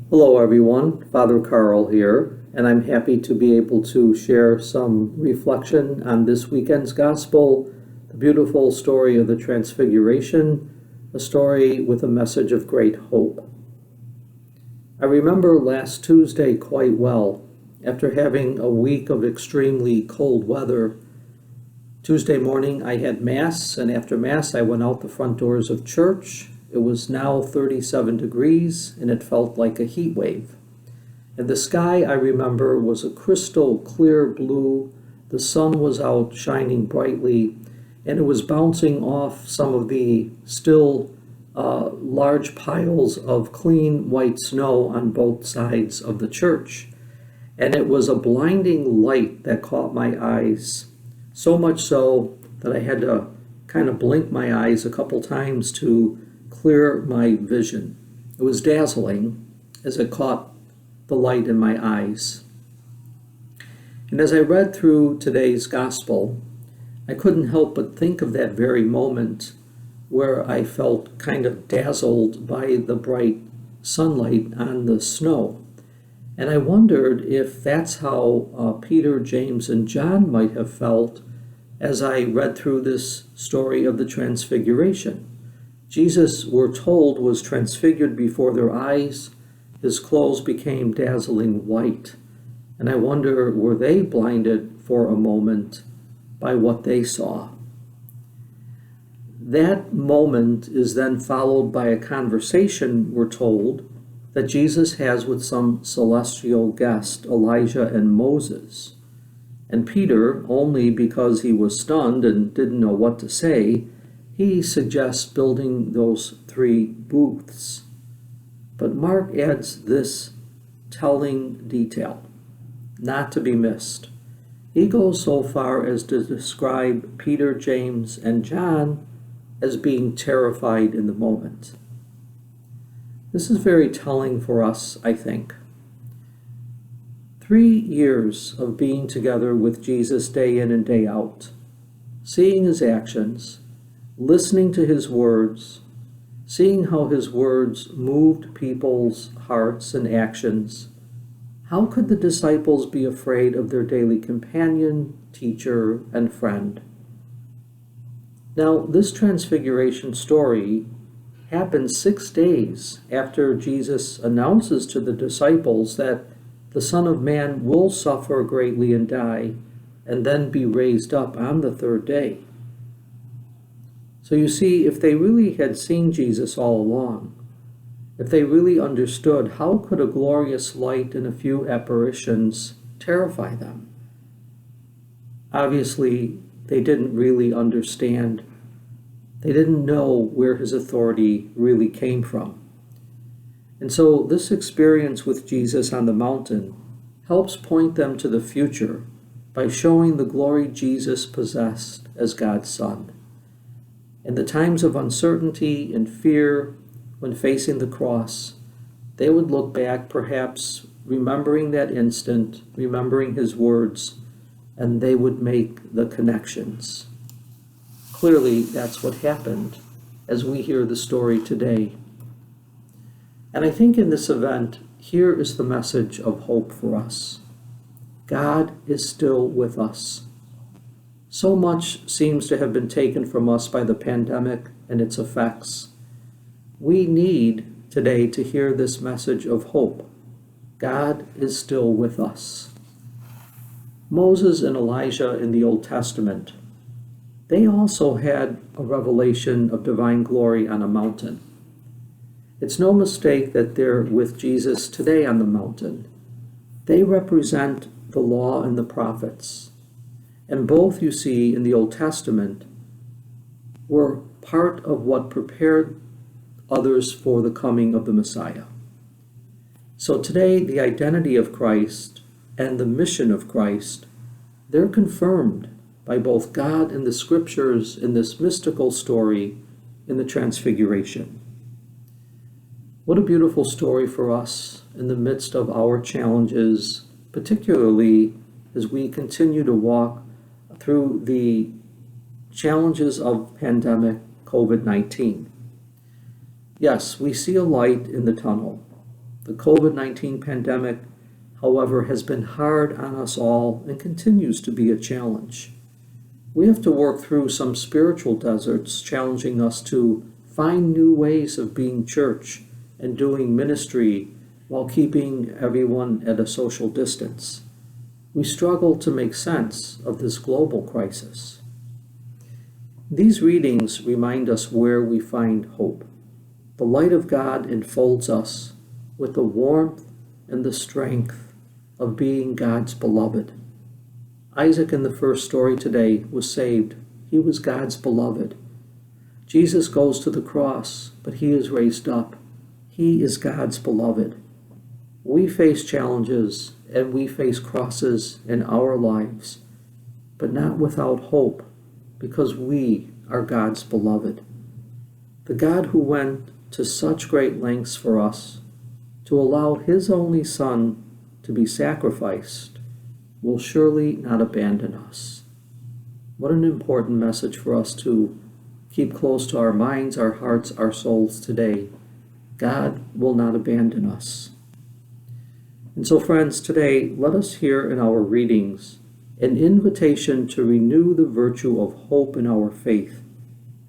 Hello, everyone. Father Carl here, and I'm happy to be able to share some reflection on this weekend's Gospel, the beautiful story of the Transfiguration, a story with a message of great hope. I remember last Tuesday quite well. After having a week of extremely cold weather, Tuesday morning I had Mass, and after Mass I went out the front doors of church. It was now 37 degrees, and it felt like a heat wave. And the sky, I remember, was a crystal clear blue. The sun was out shining brightly, and it was bouncing off some of the still large piles of clean white snow on both sides of the church. And it was a blinding light that caught my eyes, so much so that I had to kind of blink my eyes a couple times to clear my vision. It was dazzling as it caught the light in my eyes. And as I read through today's gospel, I couldn't help but think of that very moment where I felt kind of dazzled by the bright sunlight on the snow. And I wondered if that's how Peter, James, and John might have felt as I read through this story of the Transfiguration. Jesus, we're told, was transfigured before their eyes. His clothes became dazzling white. And I wonder, were they blinded for a moment by what they saw? That moment is then followed by a conversation, we're told, that Jesus has with some celestial guest, Elijah and Moses. And Peter, only because he was stunned and didn't know what to say, he suggests building those 3 booths. But Mark adds this telling detail, not to be missed. He goes so far as to describe Peter, James, and John as being terrified in the moment. This is very telling for us, I think. 3 years of being together with Jesus day in and day out, seeing his actions, listening to his words, seeing how his words moved people's hearts and actions. How could the disciples be afraid of their daily companion, teacher, and friend? Now, this transfiguration story happens 6 days after Jesus announces to the disciples that the Son of Man will suffer greatly and die, and then be raised up on the 3rd day. So you see, if they really had seen Jesus all along, if they really understood, how could a glorious light and a few apparitions terrify them? Obviously, they didn't really understand. They didn't know where his authority really came from. And so this experience with Jesus on the mountain helps point them to the future by showing the glory Jesus possessed as God's Son. In the times of uncertainty and fear, when facing the cross, they would look back, perhaps remembering that instant, remembering his words, and they would make the connections. Clearly, that's what happened as we hear the story today. And I think in this event, here is the message of hope for us. God is still with us. So much seems to have been taken from us by the pandemic and its effects. We need today to hear this message of hope. God is still with us. Moses and Elijah in the Old Testament, they also had a revelation of divine glory on a mountain. It's no mistake that they're with Jesus today on the mountain. They represent the law and the prophets. And both, you see, in the Old Testament, were part of what prepared others for the coming of the Messiah. So today, the identity of Christ and the mission of Christ, they're confirmed by both God and the Scriptures in this mystical story in the Transfiguration. What a beautiful story for us in the midst of our challenges, particularly as we continue to walk through the challenges of pandemic COVID-19. Yes, we see a light in the tunnel. The COVID-19 pandemic, however, has been hard on us all and continues to be a challenge. We have to work through some spiritual deserts, challenging us to find new ways of being church and doing ministry while keeping everyone at a social distance. We struggle to make sense of this global crisis. These readings remind us where we find hope. The light of God enfolds us with the warmth and the strength of being God's beloved. Isaac in the first story today was saved. He was God's beloved. Jesus goes to the cross, but he is raised up. He is God's beloved. We face challenges and we face crosses in our lives, but not without hope, because we are God's beloved. The God who went to such great lengths for us to allow his only Son to be sacrificed will surely not abandon us. What an important message for us to keep close to our minds, our hearts, our souls today. God will not abandon us. And so, friends, today let us hear in our readings an invitation to renew the virtue of hope in our faith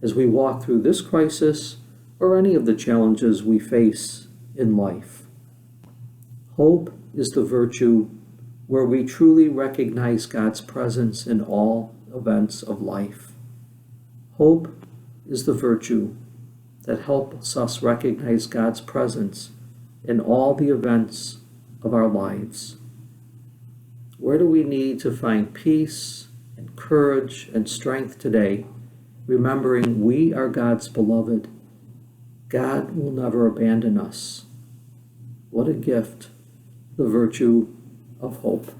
as we walk through this crisis or any of the challenges we face in life. Hope is the virtue where we truly recognize God's presence in all events of life. Hope is the virtue that helps us recognize God's presence in all the events of our lives. Where do we need to find peace and courage and strength today, remembering we are God's beloved? God will never abandon us. What a gift, the virtue of hope.